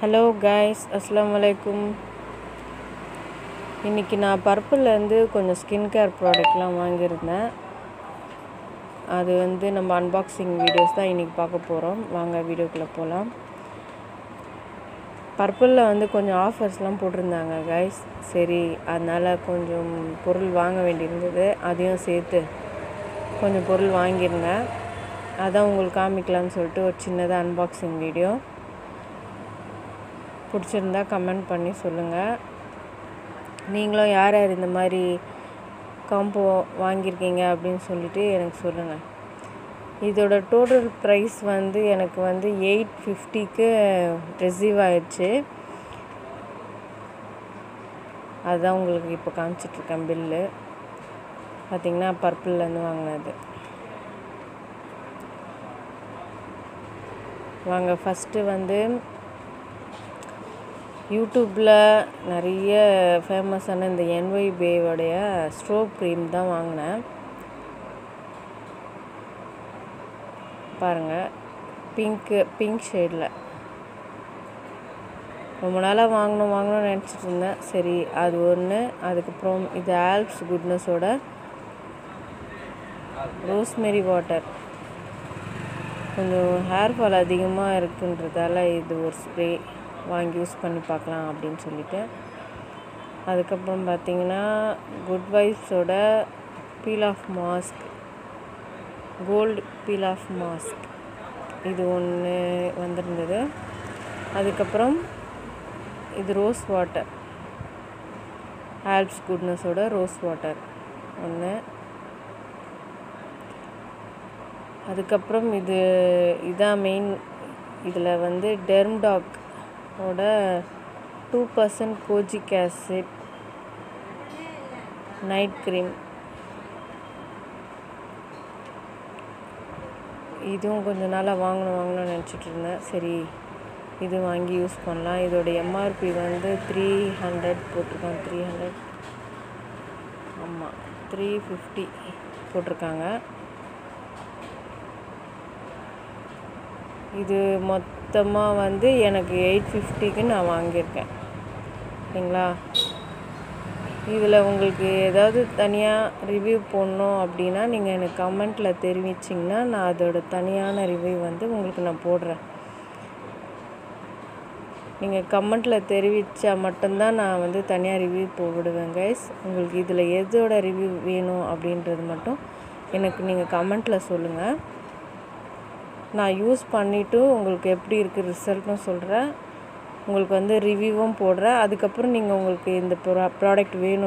Hello guys, அஸ்ஸலாமு அலைக்கும். இன்றைக்கி நான் பர்பிள்லேருந்து கொஞ்சம் ஸ்கின் கேர் ப்ராடக்ட்லாம் வாங்கியிருந்தேன். அது நம்ம அன்பாக்சிங் வீடியோஸ் தான் இன்றைக்கி பார்க்க போகிறோம். வாங்க வீடியோக்குள்ளே போகலாம். பர்பிளில் கொஞ்சம் ஆஃபர்ஸ்லாம் போட்டிருந்தாங்க கைஸ். சரி, அதனால் கொஞ்சம் பொருள் வாங்க வேண்டியிருந்தது. அதையும் சேர்த்து கொஞ்சம் பொருள் வாங்கியிருந்தேன். அதான் உங்களுக்கு காமிக்கலான்னு சொல்லிட்டு ஒரு சின்னதாக அன்பாக்சிங் வீடியோ. பிடிச்சிருந்தா கமெண்ட் பண்ணி சொல்லுங்கள். நீங்களும் யார் யார் இந்த மாதிரி காம்போ வாங்கியிருக்கீங்க அப்படின்னு சொல்லிட்டு எனக்கு சொல்லுங்கள். இதோட டோட்டல் ப்ரைஸ் எனக்கு 850க்கு ரிசீவ் ஆயிடுச்சு. அதுதான் உங்களுக்கு இப்போ காமிச்சிட்ருக்கேன் பில்லு. பார்த்திங்கன்னா பர்பிள்லேருந்து வாங்கினது. வாங்க ஃபஸ்ட்டு யூடியூப்பில் நிறைய ஃபேமஸான இந்த NY பேவோடைய ஸ்ட்ரோப் க்ரீம் தான் வாங்கினேன். பாருங்கள், பிங்க் ஷேடில் ரொம்ப நாளாக வாங்கணும்னு நினச்சிட்டு இருந்தேன். சரி, அது ஒன்று. அதுக்கப்புறம் இது ஆல்ப்ஸ் குட்னஸோட ரோஸ்மெரி வாட்டர். கொஞ்சம் ஹேர் ஃபால் அதிகமாக இருக்குன்றதால இது ஒரு ஸ்ப்ரே வாங்கி யூஸ் பண்ணி பார்க்கலாம் அப்படின்னு சொல்லிட்டு. அதுக்கப்புறம் பார்த்திங்கன்னா குட் வைப்ஸோட peel off mask, gold peel off mask, இது ஒன்று வந்திருந்தது. அதுக்கப்புறம் இது ரோஸ் வாட்டர், ஆல்ப்ஸ் குட்னஸோட ரோஸ் வாட்டர் ஒன்று. அதுக்கப்புறம் இதான் மெயின். இதில் டெர்ம்டாக் ஓட 2% கோஜிக் ஆசிட் நைட் க்ரீம். இதுவும் கொஞ்சம் நாளாக வாங்கணும்னு நினச்சிட்டு இருந்தேன். சரி, இது வாங்கி யூஸ் பண்ணலாம். இதோட MRP 300 போட்டிருக்காங்க. 300, ஆமாம் 350 போட்டிருக்காங்க. இது மொத்தமாக எனக்கு 850க்கு நான் வாங்கியிருக்கேன். சரிங்களா? இதில் உங்களுக்கு ஏதாவது தனியாக ரிவ்யூ போடணும் அப்படின்னா நீங்கள் எனக்கு கமெண்ட்டில் தெரிவிச்சிங்கன்னா நான் அதோட தனியான ரிவ்யூ உங்களுக்கு நான் போடுறேன். நீங்கள் கமெண்ட்டில் தெரிவித்தா மட்டும்தான் நான் தனியாக ரிவ்யூ போடுவேன் கைஸ். உங்களுக்கு இதில் எதோட ரிவ்யூ வேணும் அப்படின்றது மட்டும் எனக்கு நீங்கள் கமெண்ட்டில் சொல்லுங்கள். நான் யூஸ் பண்ணிவிட்டு உங்களுக்கு எப்படி இருக்குது ரிசல்ட்டும் சொல்கிறேன். உங்களுக்கு ரிவ்யூவும் போடுறேன். அதுக்கப்புறம் நீங்கள் உங்களுக்கு இந்த ப்ராடக்ட் வேணும்